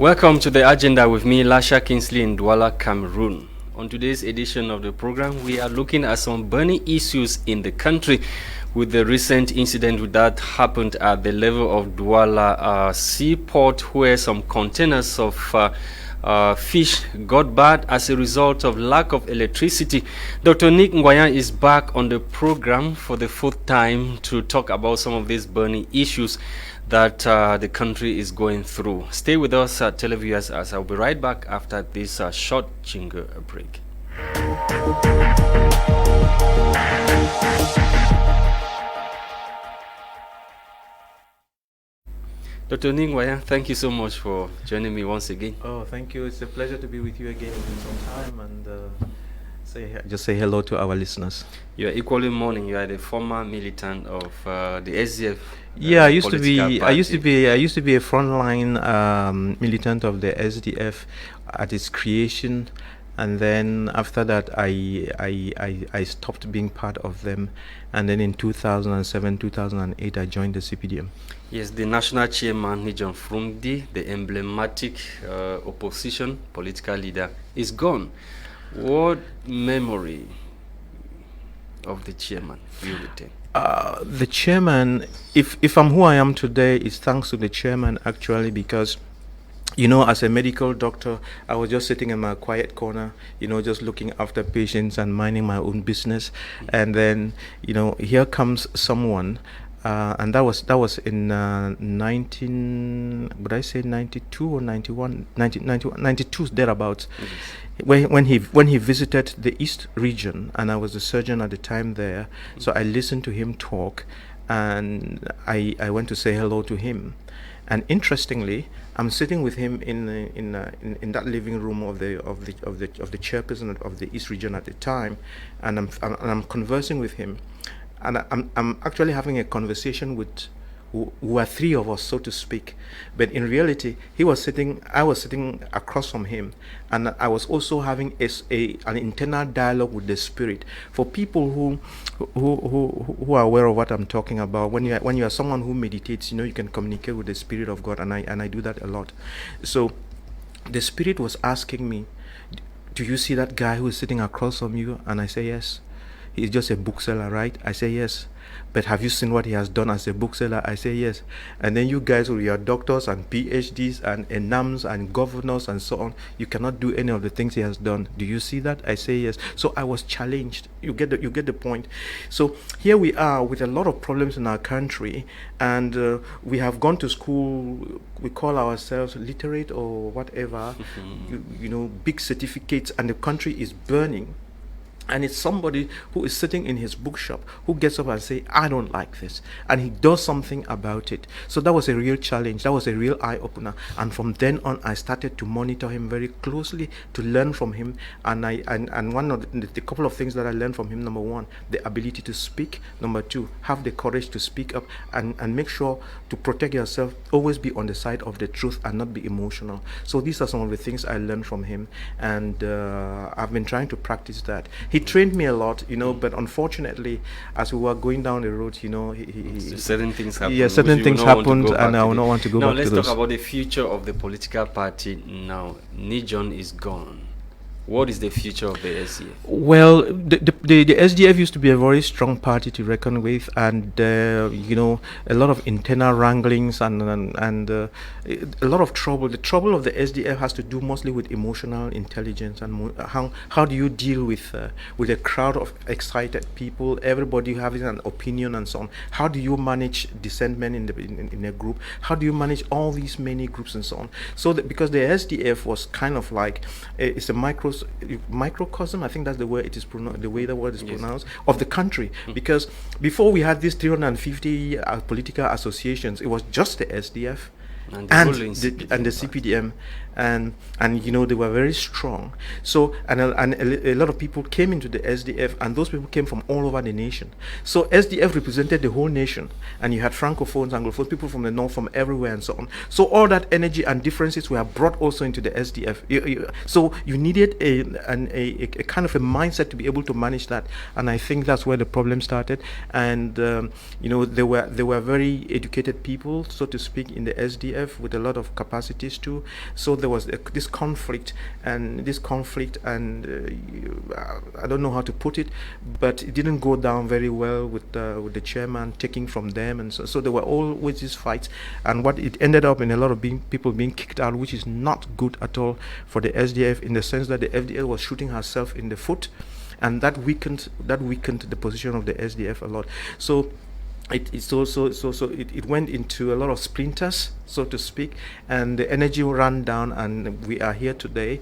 Welcome to the agenda with me, Lasha Kingsley in Douala, Cameroon. On today's edition of the program, we are looking at some burning issues in the country with the recent incident that happened at the level of Douala seaport, where some containers of fish got bad as a result of lack of electricity. Dr. Nick Nguyen is back on the program for the fourth time to talk about some of these burning issues that the country is going through. Stay with us, televiewers, as I'll be right back after this short jingle break. Dr. Nick Nguyen, thank you so much for joining me once again. Oh, thank you. It's a pleasure to be with you again in some time, and just say hello to our listeners. You are equally mourning. You are the former militant of the SDF. Yeah, I used to be a frontline militant of the SDF at its creation, and then after that I stopped being part of them, and then in 2007 2008 I joined the CPDM. Yes, the national chairman Nijon Frumdi, the emblematic opposition political leader, is gone. What memory of the chairman do you retain? The chairman, if I'm who I am today, is thanks to the chairman, actually, because, you know, as a medical doctor, I was just sitting in my quiet corner, you know, just looking after patients and minding my own business. And then, you know, here comes someone, and that was in 92 or 91, 92 thereabouts. When he visited the East region, and I was a surgeon at the time there, so I listened to him talk, and I went to say hello to him. And interestingly, I'm sitting with him in that living room of the chairperson of the East region at the time, and I'm conversing with him, and I'm actually having a conversation with who are three of us, so to speak. But in reality, I was sitting across from him, and I was also having an internal dialogue with the spirit. For people who are aware of what I'm talking about, when you are someone who meditates, you know, you can communicate with the spirit of God, and I do that a lot. So the spirit was asking me, "Do you see that guy who is sitting across from you?" And I say, "Yes." "He's just a bookseller, right?" I say, "Yes." "But have you seen what he has done as a bookseller?" I say, "Yes." "And then you guys with your doctors and PhDs and enams and governors and so on, you cannot do any of the things he has done. Do you see that?" I say, "Yes." So I was challenged. You get the point. So here we are with a lot of problems in our country, and we have gone to school. We call ourselves literate or whatever, you know, big certificates, and the country is burning. And it's somebody who is sitting in his bookshop who gets up and say, "I don't like this," and he does something about it. So that was a real challenge. That was a real eye-opener. And from then on, I started to monitor him very closely, to learn from him. And one of the couple of things that I learned from him: number one, the ability to speak; number two, have the courage to speak up and make sure to protect yourself. Always be on the side of the truth and not be emotional. So these are some of the things I learned from him, and I've been trying to practice that. He trained me a lot, you know, but unfortunately, as we were going down the road, you know, certain things happened. Yeah, certain things happened, and I will not want to go back to those. Now let's talk about the future of the political party. Now, Nijon is gone. What is the future of the SDF? Well, the SDF used to be a very strong party to reckon with, and you know, a lot of internal wranglings and a lot of trouble. The trouble of the SDF has to do mostly with emotional intelligence and how do you deal with a crowd of excited people, everybody having an opinion and so on. How do you manage dissentment in a group? How do you manage all these many groups and so on? So because the SDF was kind of like it's a microcosm, I think that's the word it is pronounced, the way the word is pronounced, of the country. Because before we had these 350 political associations, it was just the SDF and the CPDM, and they were very strong. So and a lot of people came into the SDF, and those people came from all over the nation. So SDF represented the whole nation, and you had francophones, anglophones, people from the north, from everywhere, and so on. So all that energy and differences were brought also into the SDF. So you needed a kind of a mindset to be able to manage that, and I think that's where the problem started. And there were very educated people, so to speak, in the SDF with a lot of capacities too. So there was this conflict, and I don't know how to put it, but it didn't go down very well with the chairman taking from them, and so there were always these fights, and what it ended up in a lot of people being kicked out, which is not good at all for the SDF, in the sense that the SDF was shooting herself in the foot, and that weakened the position of the SDF a lot. So it went into a lot of splinters, so to speak, and the energy ran down, and we are here today.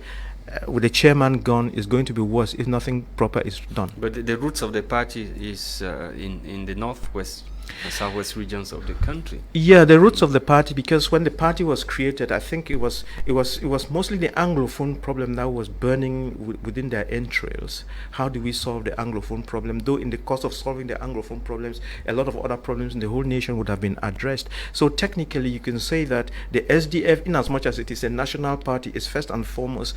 With the chairman gone, is going to be worse if nothing proper is done. But the roots of the party is in the northwest and southwest regions of the country. Yeah, the roots of the party, because when the party was created, I think it was mostly the Anglophone problem that was burning within their entrails. How do we solve the Anglophone problem? Though in the course of solving the Anglophone problems, a lot of other problems in the whole nation would have been addressed. So technically, you can say that the SDF, in as much as it is a national party, is first and foremost,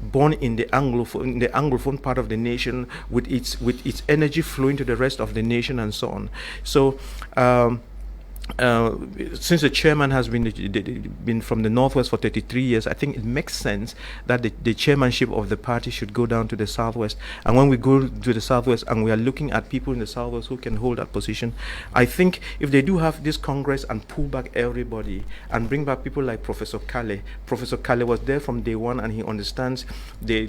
born in the Anglophone part of the nation, with its energy flowing to the rest of the nation and so on. So since the chairman has been from the northwest for 33 years, I think it makes sense that the chairmanship of the party should go down to the southwest. And when we go to the southwest and we are looking at people in the southwest who can hold that position, I think if they do have this congress and pull back everybody and bring back people like Professor Kale was there from day one, and he understands the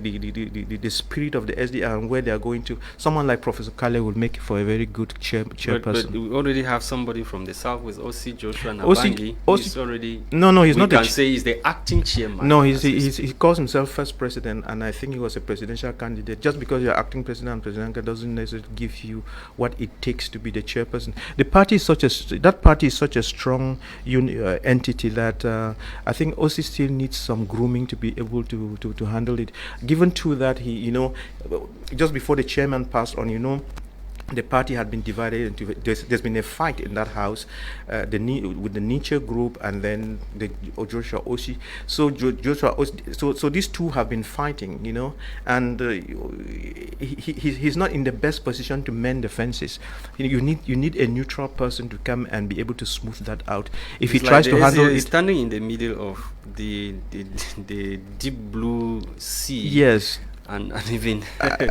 spirit of the SDR and where they are going to. Someone like Professor Kale will make for a very good chairperson. But we already have somebody from the southwest. O.C. Joshua Nabangi. He's already. No, he's not. We can say he's the acting chairman. No, he calls himself first president, and I think he was a presidential candidate. Just because you're acting president and president doesn't necessarily give you what it takes to be the chairperson. That party is such a strong entity that I think O.C. still needs some grooming to be able to handle it. Given to that, he just before the chairman passed on, the party had been divided into. There's been a fight in that house, with the Nietzsche group and then the Joshua Oshie. So Joshua Oshie, so these two have been fighting, and he's not in the best position to mend the fences. You need a neutral person to come and be able to smooth that out. If it's he tries to handle it, standing in the middle of the deep blue sea. Yes. And even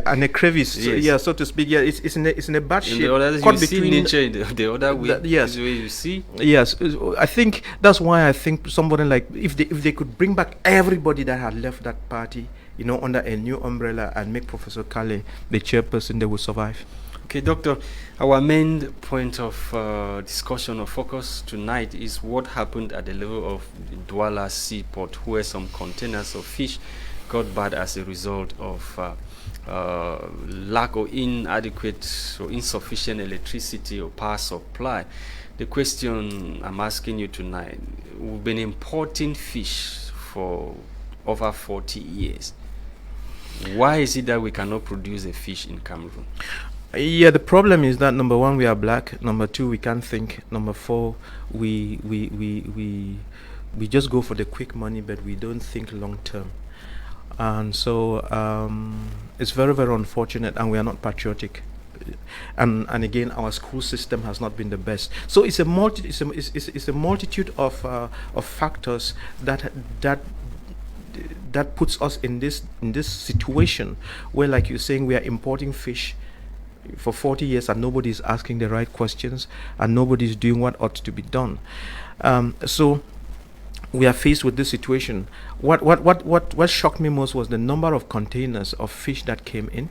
and a crevice, yes. So to speak. Yeah, it's in a bad shape. You see nature the other way. Yes, the way you see. Yes, I think that's why I think somebody like if they could bring back everybody that had left that party, under a new umbrella, and make Professor Kale the chairperson, they will survive. Okay, Doctor, our main point of discussion or focus tonight is what happened at the level of the Douala Seaport, where some containers of fish got bad as a result of lack or inadequate or insufficient electricity or power supply. The question I'm asking you tonight, we've been importing fish for over 40 years. Why is it that we cannot produce a fish in Cameroon? Yeah, the problem is that number one, we are black. Number two, we can't think. Number four, we just go for the quick money, but we don't think long term. And so it's very, very unfortunate, and we are not patriotic. And again, our school system has not been the best. So it's a multitude of factors that puts us in this situation where, like you're saying, we are importing fish for 40 years and nobody is asking the right questions and nobody is doing what ought to be done. So we are faced with this situation. What shocked me most was the number of containers of fish that came in.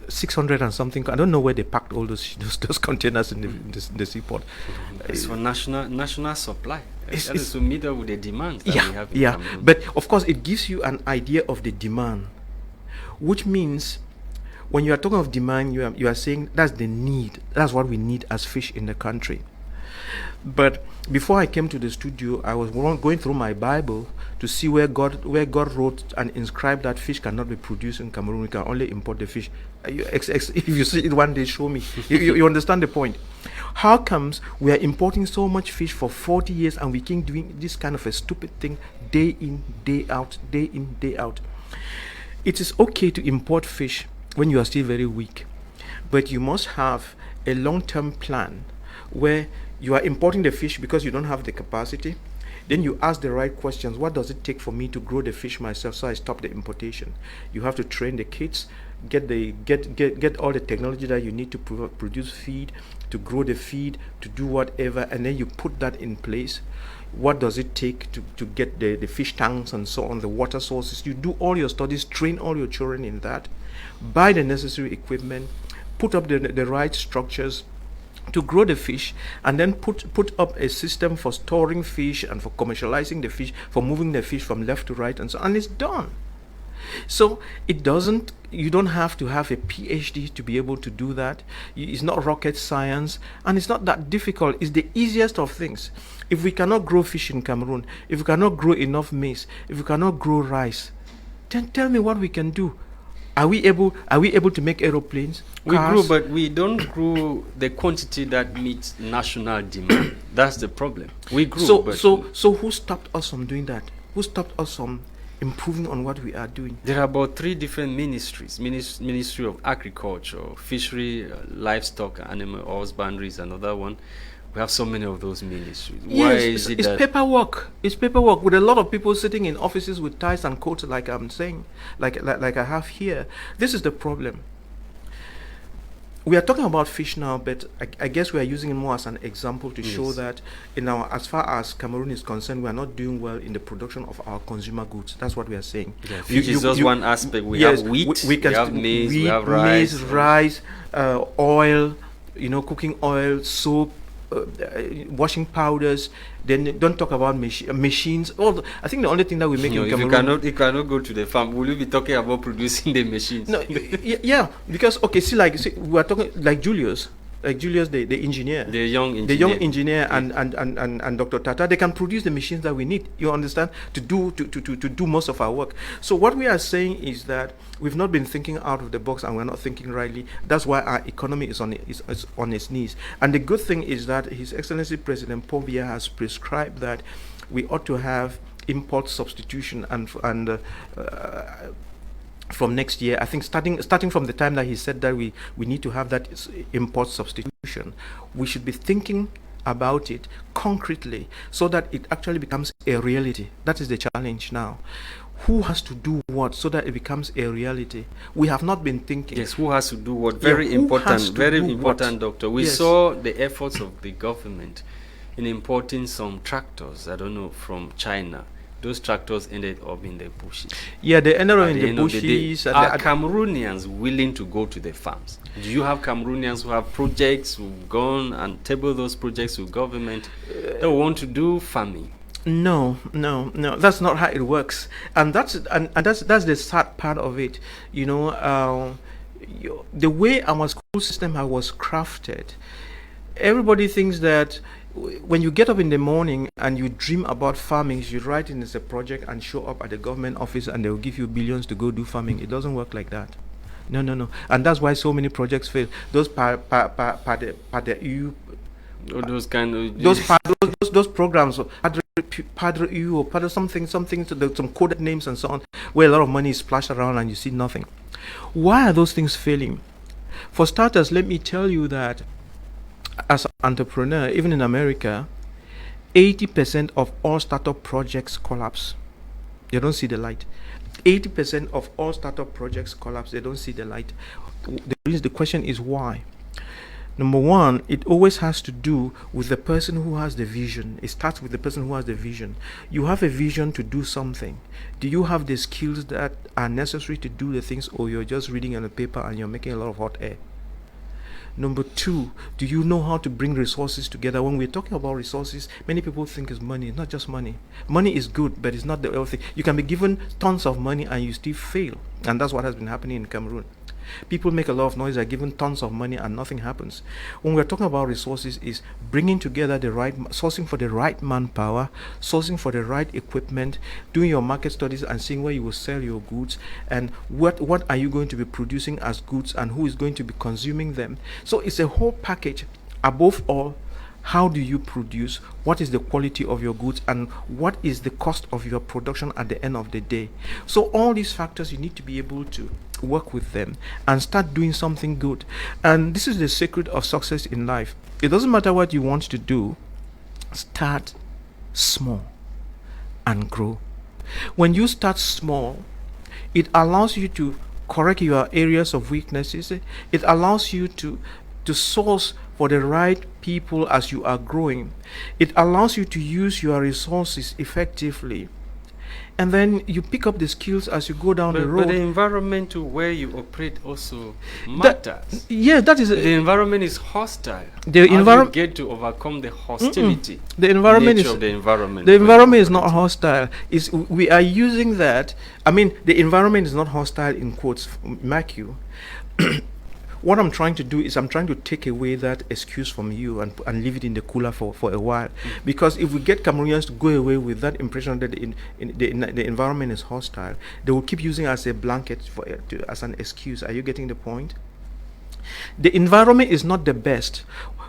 600 and something. I don't know where they packed all those containers in the seaport. It's for national supply. That is to meet up with the demand that we have in Cameroon. But of course it gives you an idea of the demand, which means when you are talking of demand, you are saying that's the need. That's what we need as fish in the country. But before I came to the studio, I was going through my Bible to see where God wrote and inscribed that fish cannot be produced in Cameroon. We can only import the fish. If you see it one day, show me. You understand the point? How comes we are importing so much fish for 40 years and we keep doing this kind of a stupid thing day in, day out, day in, day out? It is okay to import fish when you are still very weak, but you must have a long-term plan where you are importing the fish because you don't have the capacity. Then you ask the right questions. What does it take for me to grow the fish myself so I stop the importation? You have to train the kids, get all the technology that you need to produce feed, to grow the feed, to do whatever, and then you put that in place. What does it take to get the fish tanks and so on, the water sources? You do all your studies, train all your children in that, buy the necessary equipment, put up the right structures to grow the fish, and then put up a system for storing fish and for commercializing the fish, for moving the fish from left to right, and so on. And it's done. So you don't have to have a PhD to be able to do that. It's not rocket science, and it's not that difficult. It's the easiest of things. If we cannot grow fish in Cameroon, if we cannot grow enough maize, if we cannot grow rice, then tell me what we can do. Are we able to make aeroplanes? We cars? grow, but we don't grow the quantity that meets national demand. That's the problem. We grow. So who stopped us from doing that? Who stopped us from improving on what we are doing? There are about 3 different ministries. Ministry of Agriculture, Fishery, Livestock, Animal Husbandry is another one. We have so many of those ministries. Why is it it's that paperwork. It's paperwork with a lot of people sitting in offices with ties and coats, like I'm saying, like I have here. This is the problem. We are talking about fish now, but I guess we are using it more as an example to show that as far as Cameroon is concerned, we are not doing well in the production of our consumer goods. That's what we are saying. Yeah, fish is just one aspect. We have wheat, we have maize, we have rice, oil, cooking oil, soap, washing powders. Then don't talk about machines. I think the only thing that we make in Cameroon, you cannot go to the farm. Will you be talking about producing the machines? No, yeah, because we are talking like Julius, the engineer, the young engineer, and Dr. Tata. They can produce the machines that we need. You understand, to do most of our work. So what we are saying is that we've not been thinking out of the box, and we're not thinking rightly. That's why our economy is on its knees. And the good thing is that His Excellency President Paul Biya has prescribed that we ought to have import substitution and from next year, I think starting from the time that he said that we need to have that import substitution, we should be thinking about it concretely so that it actually becomes a reality. That is the challenge now. Who has to do what so that it becomes a reality? We have not been thinking. Yes, who has to do what? Very important, Doctor. We saw the efforts of the government in importing some tractors, I don't know, from China. Those tractors ended up in the bushes. Yeah, they ended up in the bushes. Are Cameroonians willing to go to the farms? Do you have Cameroonians who have projects, who've gone and table those projects with government that want to do farming? No, that's not how it works, and that's the sad part of it. The way our school system was crafted, everybody thinks that when you get up in the morning and you dream about farming, you write it as a project and show up at the government office and they will give you billions to go do farming. It doesn't work like that. No. And that's why so many projects fail. Those those programs, Padre U or Padre something, some coded names and so on, where a lot of money is splashed around and you see nothing. Why are those things failing? For starters, let me tell you that as an entrepreneur, even in America, 80% of all startup projects collapse. They don't see the light. 80% of all startup projects collapse. They don't see the light. The question is why? Number one, it always has to do with the person who has the vision. It starts with the person who has the vision. You have a vision to do something. Do you have the skills that are necessary to do the things, or you're just reading on a paper and you're making a lot of hot air? Number two, do you know how to bring resources together? When we're talking about resources, many people think it's money. It's not just money. Money is good, but it's not the only thing. You can be given tons of money and you still fail. And that's what has been happening in Cameroon. People make a lot of noise, they're given tons of money and nothing happens. When we're talking about resources, is bringing together the right, sourcing for the right manpower, sourcing for the right equipment, doing your market studies and seeing where you will sell your goods, and what are you going to be producing as goods, and who is going to be consuming them. So it's a whole package. Above all, how do you produce, what is the quality of your goods, and what is the cost of your production at the end of the day. So all these factors, you need to be able to work with them and start doing something good. And this is the secret of success in life. It doesn't matter what you want to do, start small and grow. When you start small, it allows you to correct your areas of weaknesses. It allows you to source for the right people as you are growing. It allows you to use your resources effectively. And then you pick up the skills as you go down the road. But the environment to where you operate also matters. That is the environment is hostile. The How do you get to overcome the hostility? The environment nature of the environment. The environment is not hostile. We are using that. I mean, the environment is not hostile in quotes, mark you. What I'm trying to do is I'm trying to take away that excuse from you and leave it in the cooler for a while. Because if we get Cameroonians to go away with that impression that the environment is hostile, they will keep using it as a blanket as an excuse. Are you getting the point? The environment is not the best.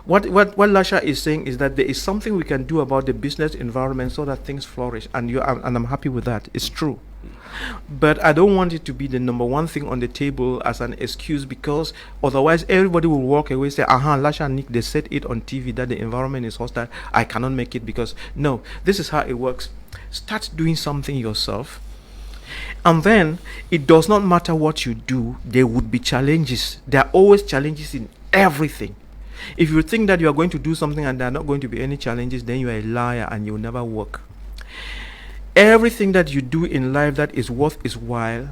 What Lasha is saying is that there is something we can do about the business environment so that things flourish, and I'm happy with that. It's true. But I don't want it to be the number one thing on the table as an excuse, because otherwise everybody will walk away and say, Lasha and Nick, they said it on TV that the environment is hostile. I cannot make it because, no, this is how it works. Start doing something yourself. And then it does not matter what you do, there would be challenges. There are always challenges in everything. If you think that you are going to do something and there are not going to be any challenges, then you are a liar and you will never work. Everything that you do in life that is worth its while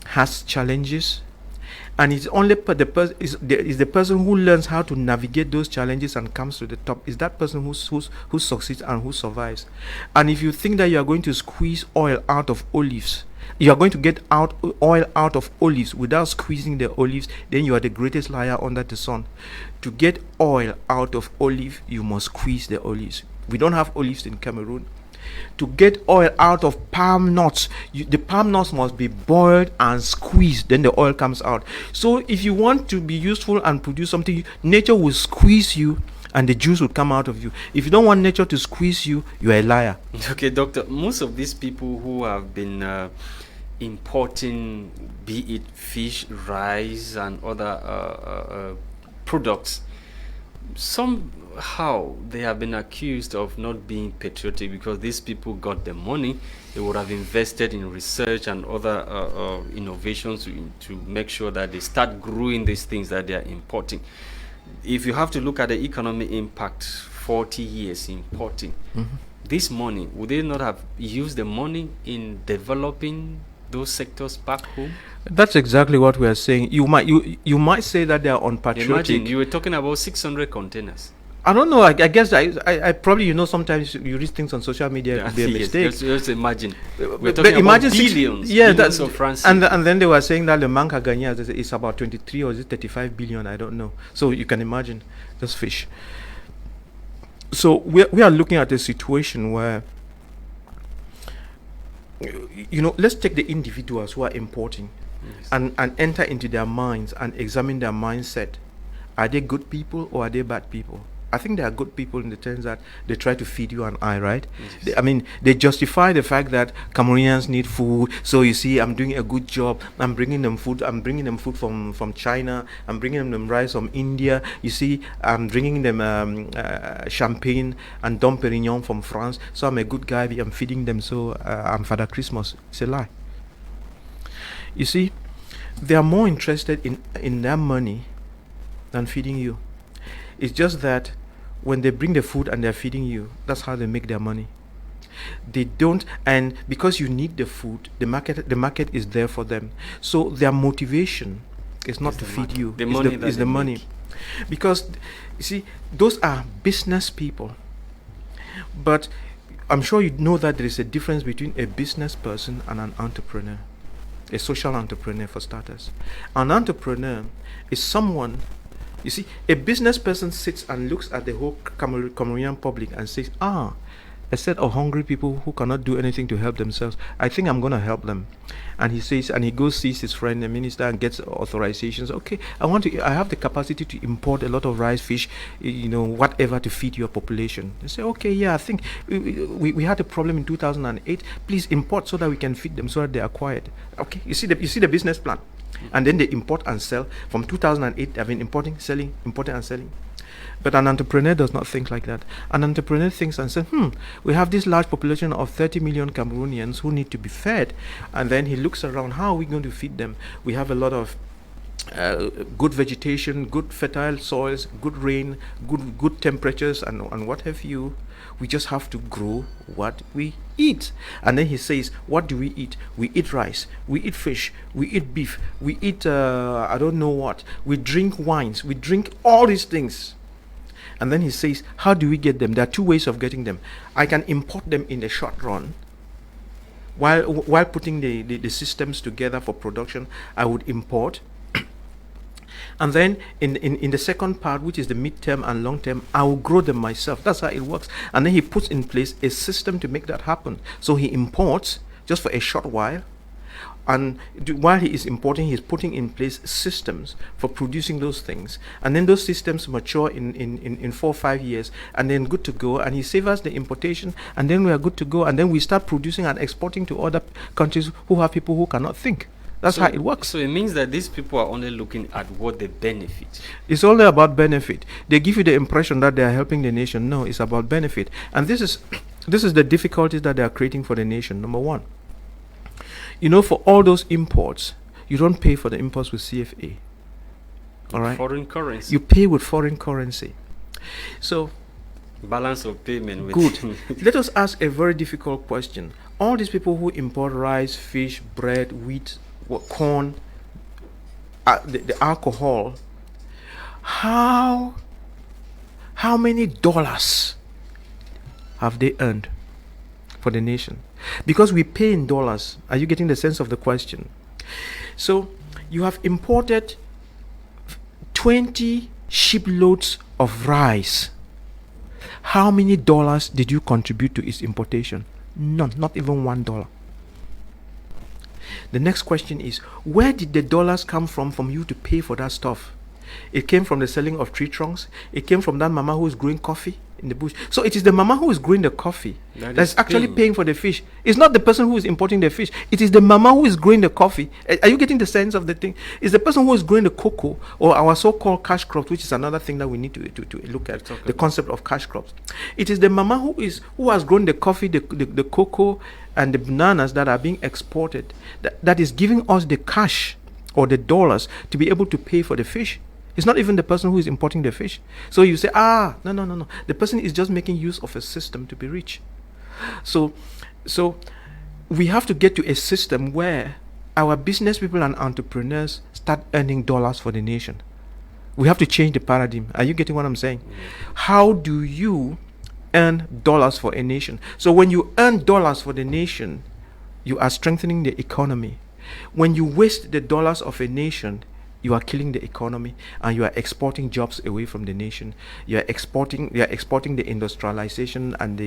has challenges, and it's only the person who learns how to navigate those challenges and comes to the top is that person who succeeds and who survives. And if you think that you are going to squeeze oil out of olives, you are going to get oil out of olives without squeezing the olives, then you are the greatest liar under the sun. To get oil out of olive, you must squeeze the olives. We don't have olives in Cameroon. To get oil out of palm nuts, the palm nuts must be boiled and squeezed, then the oil comes out. So if you want to be useful and produce something, nature will squeeze you and the juice will come out of you. If you don't want nature to squeeze you, you are a liar. Okay, doctor, most of these people who have been importing, be it fish, rice and other products, somehow they have been accused of not being patriotic because these people got the money. They would have invested in research and other innovations to make sure that they start growing these things that they are importing. If you have to look at the economic impact, 40 years importing, this money, would they not have used the money in developing those sectors back home? That's exactly what we are saying. You might say that they are unpatriotic. Imagine you were talking about 600 containers. I don't know. I guess I probably, sometimes you read things on social media, it could be a mistake. Just imagine. We're talking about billions. Billions of francs. And then they were saying that the Manca Gagna is about 23 or is it 35 billion? I don't know. So you can imagine, just fish. So we are looking at a situation where, let's take the individuals who are importing. Yes. and enter into their minds and examine their mindset. Are they good people or are they bad people? I think they are good people in the sense that they try to feed you and I, right? Yes. They justify the fact that Cameroonians need food. So you see, I'm doing a good job. I'm bringing them food. I'm bringing them food from China. I'm bringing them rice from India. You see, I'm bringing them champagne and Dom Perignon from France. So I'm a good guy. I'm feeding them. So I'm Father Christmas. It's a lie. You see, they are more interested in their money than feeding you. It's just that when they bring the food and they're feeding you, that's how they make their money. They don't, and because you need the food, the market is there for them. So their motivation is not to feed you. The money is the money. Because you see, those are business people. But I'm sure you know that there is a difference between a business person and an entrepreneur. a social entrepreneur for starters. An entrepreneur is someone, you see, a business person sits and looks at the whole Cameroonian public and says, a set of hungry people who cannot do anything to help themselves. I think I'm going to help them. And he says, and he goes sees his friend, the minister, and gets authorizations. Okay, I have the capacity to import a lot of rice, fish, whatever to feed your population. They say, okay, yeah, I think we had a problem in 2008. Please import so that we can feed them, so that they are quiet. Okay, you see the business plan. And then they import and sell. From 2008, they've been importing and selling. But an entrepreneur does not think like that. An entrepreneur thinks and says, we have this large population of 30 million Cameroonians who need to be fed. And then he looks around, how are we going to feed them? We have a lot of good vegetation, good fertile soils, good rain, good temperatures, and what have you. We just have to grow what we eat. And then he says, what do we eat? We eat rice, we eat fish, we eat beef, we eat I don't know what. We drink wines, we drink all these things. And then he says, how do we get them? There are two ways of getting them. I can import them in the short run. While putting the systems together for production, I would import. And then in the second part, which is the mid-term and long-term, I will grow them myself. That's how it works. And then he puts in place a system to make that happen. So he imports just for a short while. And while he is importing, he's putting in place systems for producing those things. And then those systems mature in 4 or 5 years, and then good to go. And he saves us the importation, and then we are good to go. And then we start producing and exporting to other countries who have people who cannot think. That's how it works. So it means that these people are only looking at what they benefit. It's only about benefit. They give you the impression that they are helping the nation. No, it's about benefit. And this is the difficulties that they are creating for the nation. Number one, for all those imports, you don't pay for the imports with CFA. All right? Foreign currency. You pay with foreign currency. So, balance of payment. Good. Let us ask a very difficult question. All these people who import rice, fish, bread, wheat, corn, the alcohol, how many dollars have they earned for the nation? Because we pay in dollars. Are you getting the sense of the question? So you have imported 20 shiploads of rice. How many dollars did you contribute to its importation? None, not even $1. The next question is, where did the dollars come from you to pay for that stuff? It came from the selling of tree trunks. It came from that mama who is growing coffee in the bush. So it is the mama who is growing the coffee that's actually paying for the fish. It's not the person who is importing the fish. It is the mama who is growing the coffee. Are you getting the sense of the thing? It's the person who is growing the cocoa, or our so-called cash crops, which is another thing that we need to look at, the concept of cash crops. It is the mama who has grown the coffee, the cocoa, and the bananas that are being exported that is giving us the cash or the dollars to be able to pay for the fish. It's not even the person who is importing the fish. So you say, no. The person is just making use of a system to be rich. So we have to get to a system where our business people and entrepreneurs start earning dollars for the nation. We have to change the paradigm. Are you getting what I'm saying? How do you earn dollars for a nation? So when you earn dollars for the nation, you are strengthening the economy. When you waste the dollars of a nation, you are killing the economy, and you are exporting jobs away from the nation. You are exporting the industrialization and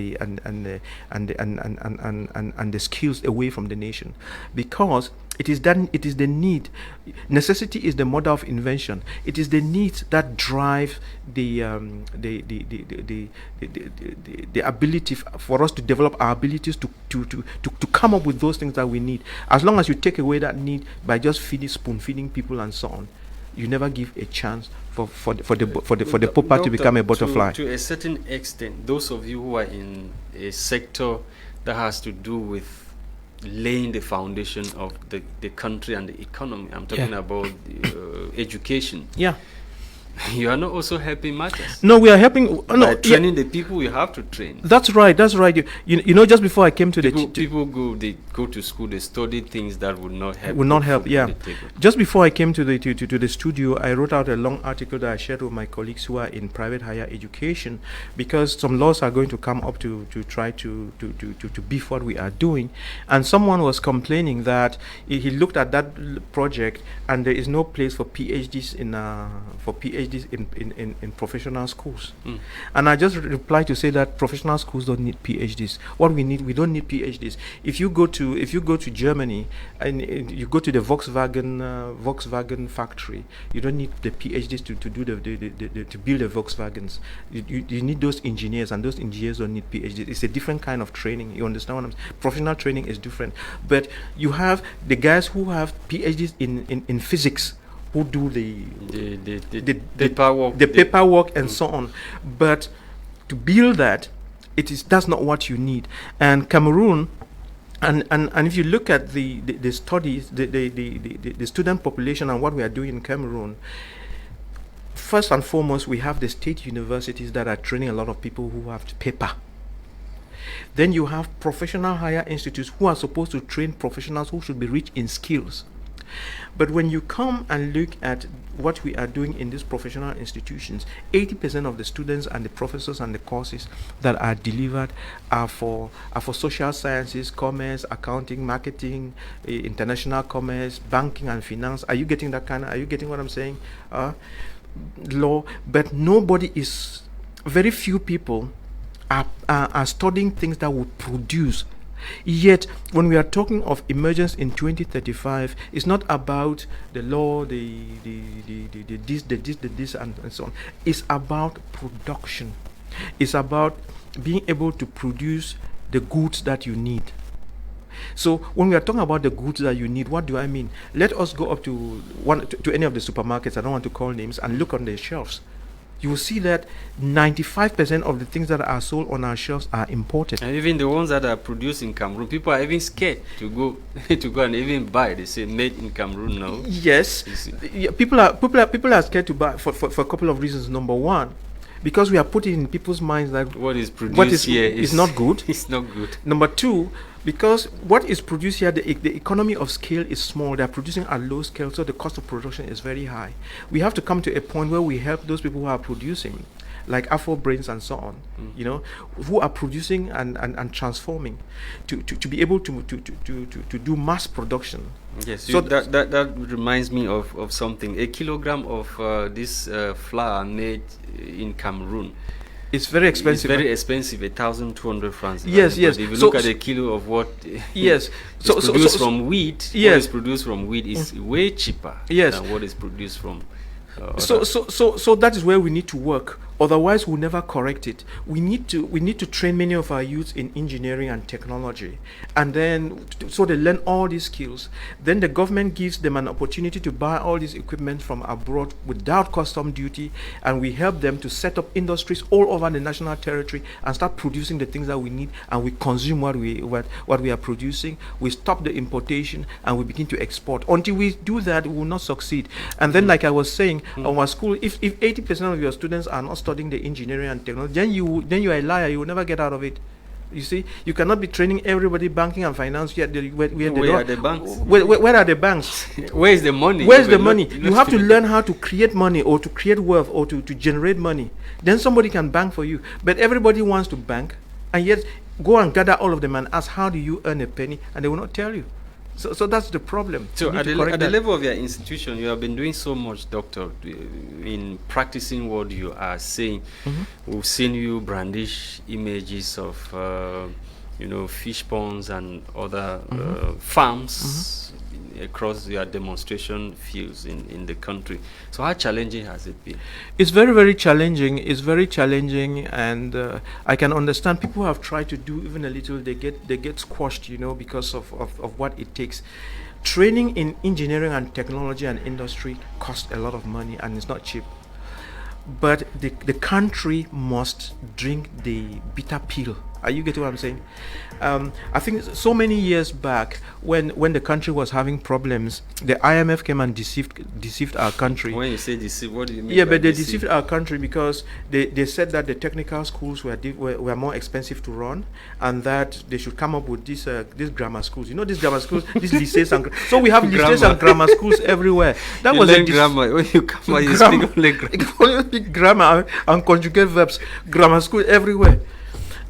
the skills away from the nation, because it is the need. Necessity is the mother of invention. It is the needs that drive the ability for us to develop our abilities to come up with those things that we need. As long as you take away that need by just spoon feeding people and so on, you never give a chance for the pupa to become a butterfly. To a certain extent, those of you who are in a sector that has to do with laying the foundation of the country and the economy, I'm talking about education. Yeah. You are not also helping matters. No, we are helping. By No, training the people you have to train. that's right. That's right. You know, just before I came to People go to school, they study things that would not help. would not help. on Yeah. the table. Just before I came to the studio, I wrote out a long article that I shared with my colleagues who are in private higher education, because some laws are going to come up to try to beef what we are doing. And someone was complaining that he looked at that project and there is no place for PhDs in professional schools. And I just replied to say that professional schools don't need PhDs. What we don't need PhDs. If you go to Germany and you go to the Volkswagen factory, you don't need the PhDs to build the Volkswagens. You need those engineers, and those engineers don't need PhDs. It's a different kind of training. You understand what I'm saying? Professional training is different. But you have the guys who have PhDs in physics, who do the paperwork and so on. But to build that, that's not what you need. And Cameroon, and if you look at the studies, the student population and what we are doing in Cameroon, first and foremost, we have the state universities that are training a lot of people who have paper. Then you have professional higher institutes who are supposed to train professionals who should be rich in skills. But when you come and look at what we are doing in these professional institutions, 80% of the students and the professors and the courses that are delivered are for social sciences, commerce, accounting, marketing, international commerce, banking and finance. Are you getting what I'm saying? Law. But very few people are studying things that would produce. Yet, when we are talking of emergence in 2035, it's not about the law, the this, and so on. It's about production. It's about being able to produce the goods that you need. So when we are talking about the goods that you need, what do I mean? Let us go up to any of the supermarkets, I don't want to call names, and look on their shelves. You will see that 95% of the things that are sold on our shelves are imported. And even the ones that are produced in Cameroon, people are even scared to go and even buy. They say made in Cameroon now. Yes, people are scared to buy for a couple of reasons. Number one, because we are putting in people's minds that what is produced here is not good. It's not good. Number two, because what is produced here, the economy of scale is small. They are producing at low scale, so the cost of production is very high. We have to come to a point where we help those people who are producing, like Afro Brains and so on, who are producing and transforming to be able to do mass production. Yes, so that reminds me of something. A kilogram of this flour made in Cameroon, it's very expensive. It's very expensive, 1,200 francs. Yes. But if you look at a kilo of what is produced from wheat, yes, what is produced from wheat is way cheaper than what is produced from. So that is where we need to work. Otherwise, we'll never correct it. We need to train many of our youths in engineering and technology, and then so they learn all these skills. Then the government gives them an opportunity to buy all this equipment from abroad without custom duty, and we help them to set up industries all over the national territory and start producing the things that we need, and we consume what we are producing. We stop the importation and we begin to export. Until we do that, we will not succeed. And then, like I was saying, our school, if 80% of your students are not studying the engineering and technology, then you are a liar. You will never get out of it. You see, you cannot be training everybody banking and finance. Where are the banks? Where are the banks? Where is the money? Where's the money? You have to learn how to create money, or to create wealth, or to generate money. Then somebody can bank for you. But everybody wants to bank, and yet go and gather all of them and ask, how do you earn a penny? And they will not tell you. So that's the problem. So at the level of your institution, you have been doing so much, Doctor, in practicing what you are saying. We've seen you brandish images of, fish ponds and other farms across your demonstration fields in the country. So how challenging has it been? It's very, very challenging. It's very challenging, and I can understand people have tried to do even a little. They get squashed, because of what it takes. Training in engineering and technology and industry costs a lot of money, and it's not cheap. But the country must drink the bitter pill. Are you getting what I'm saying? I think so many years back, when the country was having problems, the IMF came and deceived our country. When you say deceive, what do you mean? Yeah, by but they deceive? deceived our country because they said that the technical schools were more expensive to run, and that they should come up with these grammar schools. You know, these grammar schools, these lycées and so we have lycées and grammar schools everywhere. That You was learn grammar. When you come out, you speak only grammar. only speak grammar and conjugate verbs. Grammar school everywhere.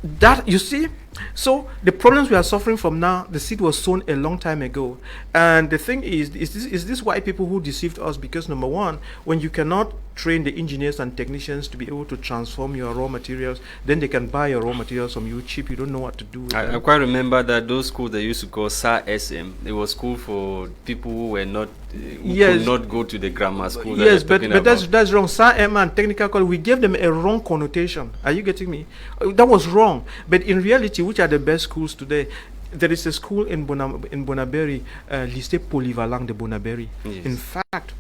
That, you see, so the problems we are suffering from now, the seed was sown a long time ago. And the thing is this white people who deceived us? Because number one, when you cannot train the engineers and technicians to be able to transform your raw materials, then they can buy your raw materials from you cheap. You don't know what to do with I them. quite remember that those schools they used to call SAR-SM. It was school for people who were not, who Yes. could not go to the grammar school. that Yes, they're but talking that's about. wrong. SAR-M and technical college, we gave them a wrong connotation. Are you getting me? That was wrong. But in reality, which are the best schools today? There is a school in Bonaberry, Lycée Polyvalent de Bonaberry. Yes. In fact,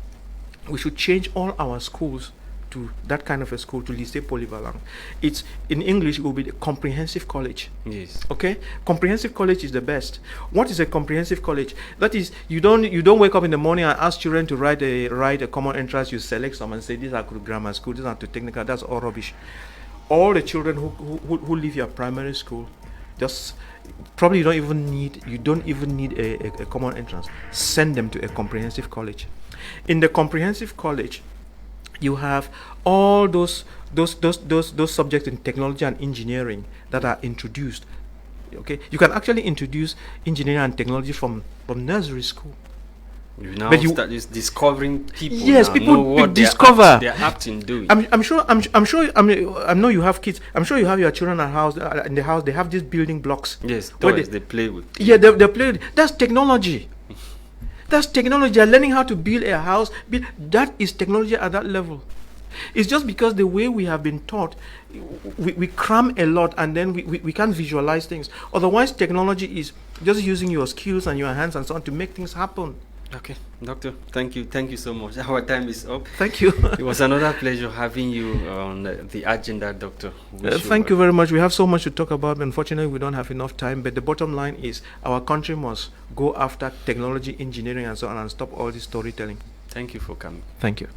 we should change all our schools to that kind of a school, to Lycée Polyvalent. It's in English, it will be the comprehensive college. Yes. Okay, comprehensive college is the best. What is a comprehensive college? That is, you don't wake up in the morning and ask children to write a common entrance. You select some and say these are to grammar school, these are to technical. That's all rubbish. All the children who leave your primary school, just probably you don't even need a common entrance. Send them to a comprehensive college. In the comprehensive college, you have all those subjects in technology and engineering that are introduced. Okay, you can actually introduce engineering and technology from nursery school. You now But you- start just discovering people. Yes, now, people know what discover. they're acting doing. I'm sure. I know you have kids. I'm sure you have your children at house. In the house, they have these building blocks. Yes, where toys they play with. Yeah, they play with. That's technology. That's technology. They're learning how to build a house. That is technology at that level. It's just because the way we have been taught, we cram a lot and then we can't visualize things. Otherwise, technology is just using your skills and your hands and so on to make things happen. Okay, Doctor, thank you so much. Our time is up. Thank you. It was another pleasure having you on the agenda, Doctor. Thank you very much. We have so much to talk about. Unfortunately, we don't have enough time. But the bottom line is our country must go after technology, engineering, and so on, and stop all this storytelling. Thank you for coming. Thank you.